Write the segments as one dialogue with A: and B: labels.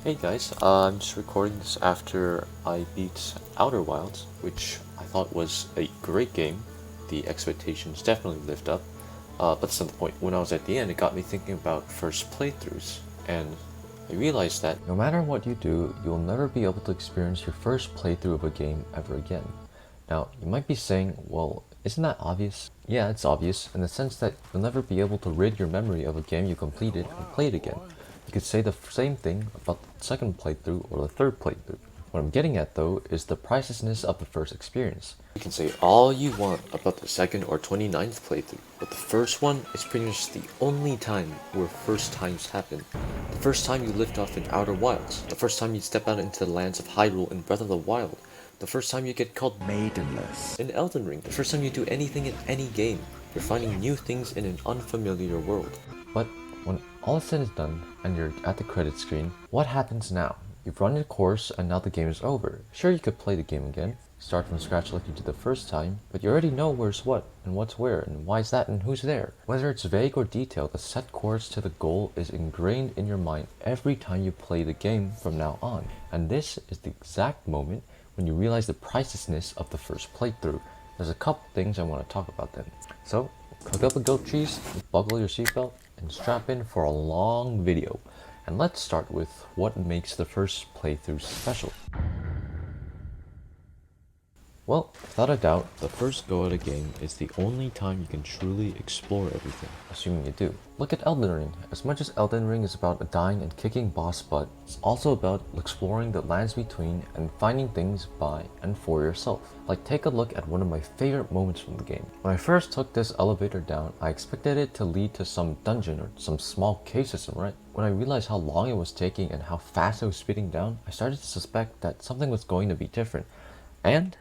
A: Hey guys, I'm just recording this after I beat Outer Wilds, which I thought was a great game. The expectations definitely lived up, but that's not the point. When I was at the end, it got me thinking about first playthroughs, and I realized that
B: No matter what you do, you'll never be able to experience your first playthrough of a game ever again. Now, you might be saying, well, isn't that obvious? Yeah, it's obvious in the sense that you'll never be able to rid your memory of a game you completed and play it again. You could say the same thing about the second playthrough or the third playthrough. What I'm getting at though is the pricelessness of the first experience.
A: you can say all you want about the second or 29th playthrough, but the first one is pretty much the only time where first times happen. The first time you lift off in Outer Wilds, the first time you step out into the lands of Hyrule in Breath of the Wild, the first time you get called maidenless in Elden Ring, the first time you do anything in any game, you're finding new things in an unfamiliar world.
B: But when all is said and done and you're at the credit screen, what happens now? You've run your course and now the game is over. Sure, you could play the game again, start from scratch like you did the first time, but you already know where's what and what's where and why's that and who's there. Whether it's vague or detailed, the set course to the goal is ingrained in your mind every time you play the game from now on. And this is the exact moment when you realize the pricelessness of the first playthrough. There's a couple things I want to talk about then. So, cook up a goat cheese, buckle your seatbelt, and strap in for a long video. And let's start with what makes the first playthrough special. Well, without a doubt, the first go at a game is the only time you can truly explore everything, assuming you do. Look at Elden Ring. As much as Elden Ring is about dying and kicking boss butt, it's also about exploring the lands between and finding things by and for yourself. Like, take a look at one of my favorite moments from the game. When I first took this elevator down, I expected it to lead to some dungeon or some small cave system, right? When I realized how long it was taking and how fast it was speeding down, I started to suspect that something was going to be different. And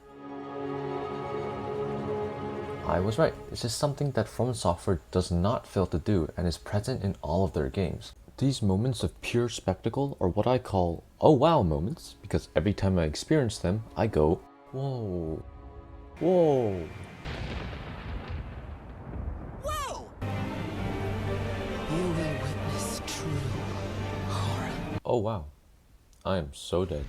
B: I was right. This is something that From Software does not fail to do and is present in all of their games. These moments of pure spectacle are what I call oh wow moments, because every time I experience them, I go, whoa, whoa.
C: Whoa! You will witness true horror.
B: Oh wow, I am so dead.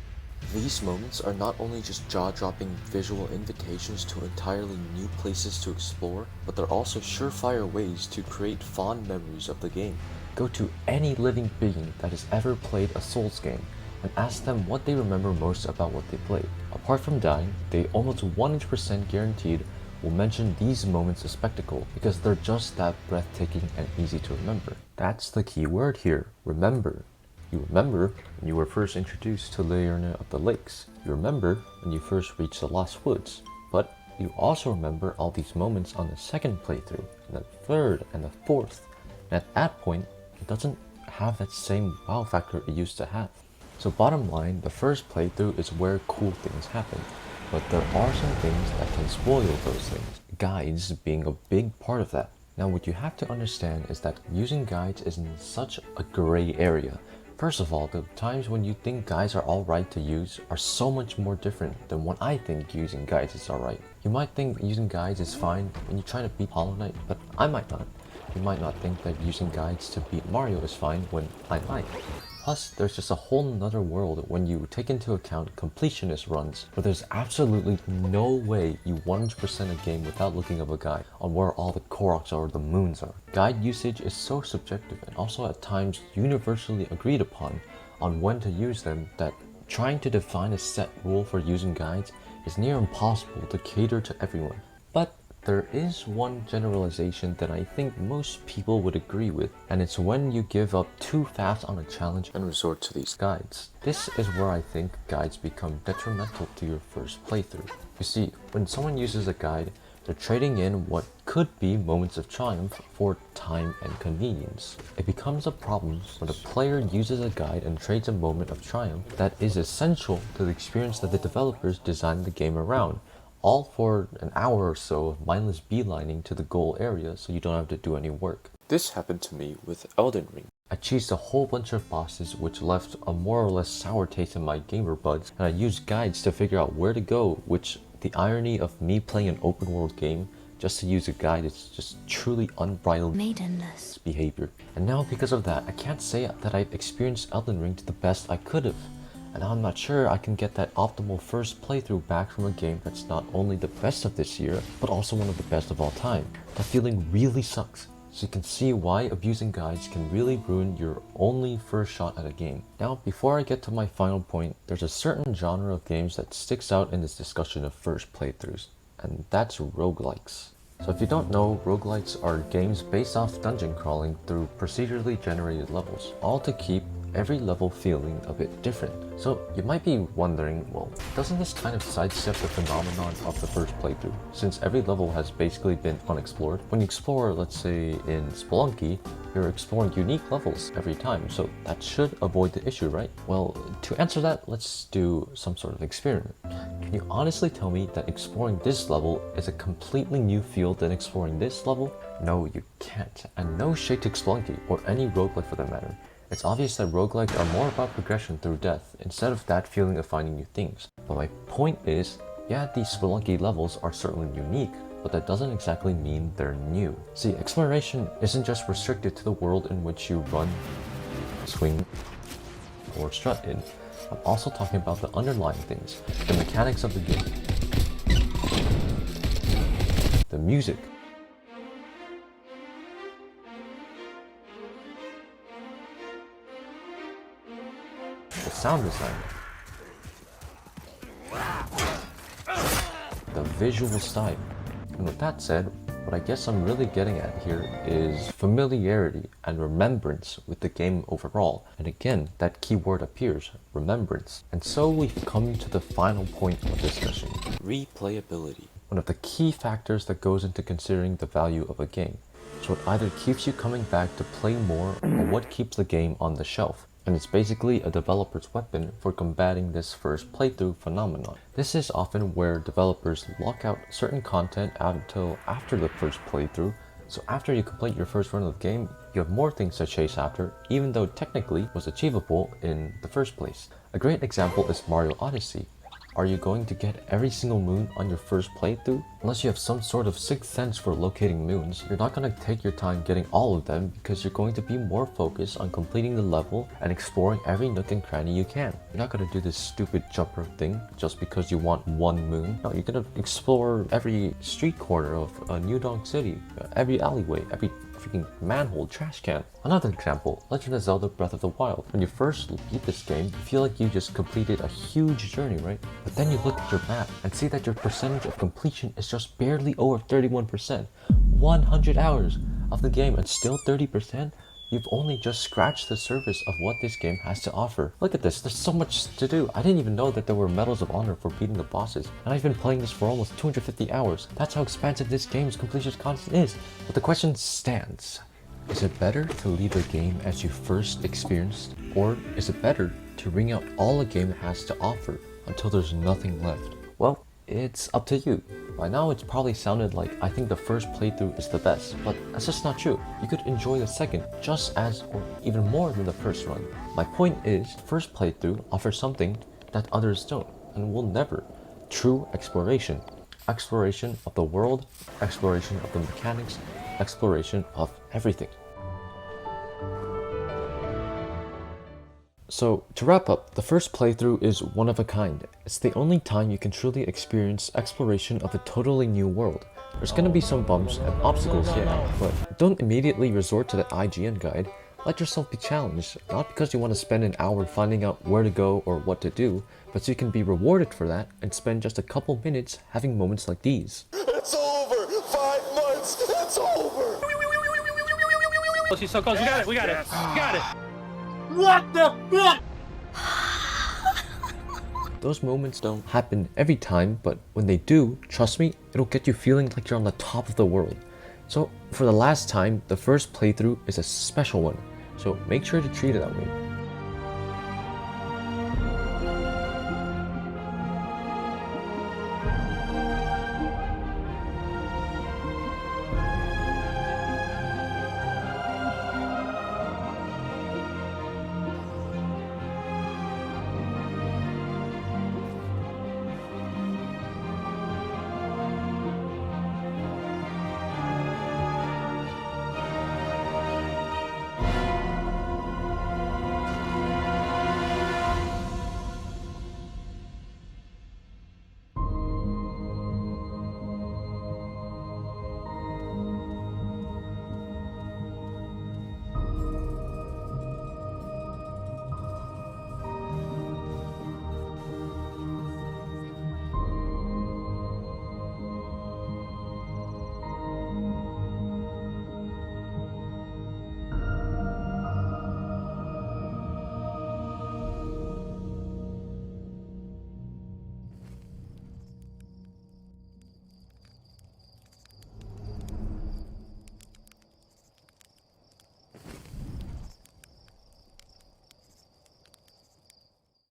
A: These moments are not only just jaw-dropping visual invitations to entirely new places to explore, but they're also surefire ways to create fond memories of the game.
B: Go to any living being that has ever played a Souls game and ask them what they remember most about what they played. Apart from dying, they almost 100% guaranteed will mention these moments of spectacle because they're just that breathtaking and easy to remember. That's the key word here, remember. You remember when you were first introduced to Liurna of the Lakes. You remember when you first reached the Lost Woods. But you also remember all these moments on the second playthrough, and the third, and the fourth. And at that point, it doesn't have that same wow factor it used to have. So bottom line, the first playthrough is where cool things happen. But there are some things that can spoil those things. Guides being a big part of that. Now what you have to understand is that using guides is in such a gray area. First of all, the times when you think guides are alright to use are so much more different than when I think using guides is alright. You might think using guides is fine when you're trying to beat Hollow Knight, but I might not. You might not think that using guides to beat Mario is fine when I might. Plus, there's just a whole nother world when you take into account completionist runs, where there's absolutely no way you 100% a game without looking up a guide on where all the Koroks or the moons are. Guide usage is so subjective and also at times universally agreed upon on when to use them that trying to define a set rule for using guides is near impossible to cater to everyone. But there is one generalization that I think most people would agree with, and it's when you give up too fast on a challenge and resort to these guides. This is where I think guides become detrimental to your first playthrough. You see, when someone uses a guide, they're trading in what could be moments of triumph for time and convenience. It becomes a problem when a player uses a guide and trades a moment of triumph that is essential to the experience that the developers designed the game around, all for an hour or so of mindless beelining to the goal area so you don't have to do any work.
A: This happened to me with Elden Ring.
B: I cheesed a whole bunch of bosses which left a more or less sour taste in my gamer buds, and I used guides to figure out where to go, which the irony of me playing an open world game just to use a guide is just truly unbridled
D: Maidenless.
B: behavior. And now because of that, I can't say that I've experienced Elden Ring to the best I could have. And I'm not sure I can get that optimal first playthrough back from a game that's not only the best of this year, but also one of the best of all time. That feeling really sucks. So you can see why abusing guides can really ruin your only first shot at a game. Now, before I get to my final point, there's a certain genre of games that sticks out in this discussion of first playthroughs, and that's roguelikes. So if you don't know, roguelikes are games based off dungeon crawling through procedurally generated levels, all to keep every level feeling a bit different. So you might be wondering, well, doesn't this kind of sidestep the phenomenon of the first playthrough, since every level has basically been unexplored? When you explore, let's say in Spelunky, you're exploring unique levels every time, so that should avoid the issue, right? Well, to answer that, let's do some sort of experiment. Can you honestly tell me that exploring this level is a completely new field than exploring this level? No, you can't. And no shade to Spelunky, or any roguelike for that matter. It's obvious that roguelikes are more about progression through death, instead of that feeling of finding new things. But my point is, yeah, these Spelunky levels are certainly unique, but that doesn't exactly mean they're new. See, exploration isn't just restricted to the world in which you run, swing, or strut in. I'm also talking about the underlying things, the mechanics of the game, the music, the sound design, the visual style. And with that said, what I guess I'm really getting at here is familiarity and remembrance with the game overall. And again, that keyword appears, remembrance. And so we've come to the final point of discussion.
A: Replayability.
B: One of the key factors that goes into considering the value of a game. So it either keeps you coming back to play more, or what keeps the game on the shelf. And it's basically a developer's weapon for combating this first playthrough phenomenon. This is often where developers lock out certain content out until after the first playthrough, so after you complete your first run of the game, you have more things to chase after, even though technically was achievable in the first place. A great example is Mario Odyssey. Are you going to get every single moon on your first playthrough? Unless you have some sort of sixth sense for locating moons, you're not going to take your time getting all of them because you're going to be more focused on completing the level and exploring every nook and cranny you can. You're not going to do this stupid jump rope thing just because you want one moon. No, you're going to explore every street corner of New Donk City, every alleyway, every freaking manhole, trash can. Another example, Legend of Zelda Breath of the Wild. When you first beat this game, you feel like you just completed a huge journey, right? But then you look at your map and see that your percentage of completion is just barely over 31%. 100 hours of the game and still 30%? You've only just scratched the surface of what this game has to offer. Look at this, there's so much to do. I didn't even know that there were medals of honor for beating the bosses. And I've been playing this for almost 250 hours. That's how expansive this game's completion content is. But the question stands. Is it better to leave a game as you first experienced? Or is it better to wring out all a game has to offer until there's nothing left? Well, it's up to you. By now it's probably sounded like I think the first playthrough is the best, but that's just not true. You could enjoy the second just as or even more than the first run. My point is, first playthrough offers something that others don't and will never. True exploration. Exploration of the world, exploration of the mechanics, exploration of everything. So, to wrap up, the first playthrough is one of a kind. It's the only time you can truly experience exploration of a totally new world. There's gonna be some bumps and obstacles, yeah, but don't immediately resort to the IGN guide. Let yourself be challenged, not because you want to spend an hour finding out where to go or what to do, but so you can be rewarded for that and spend just a couple minutes having moments like these.
E: It's over! 5 months! It's over!
F: Oh, she's so close. We got it. We got it. We got it.
E: What the fuck?
B: Those moments don't happen every time, but when they do, trust me, it'll get you feeling like you're on the top of the world. So for the last time, the first playthrough is a special one, so make sure to treat it that way.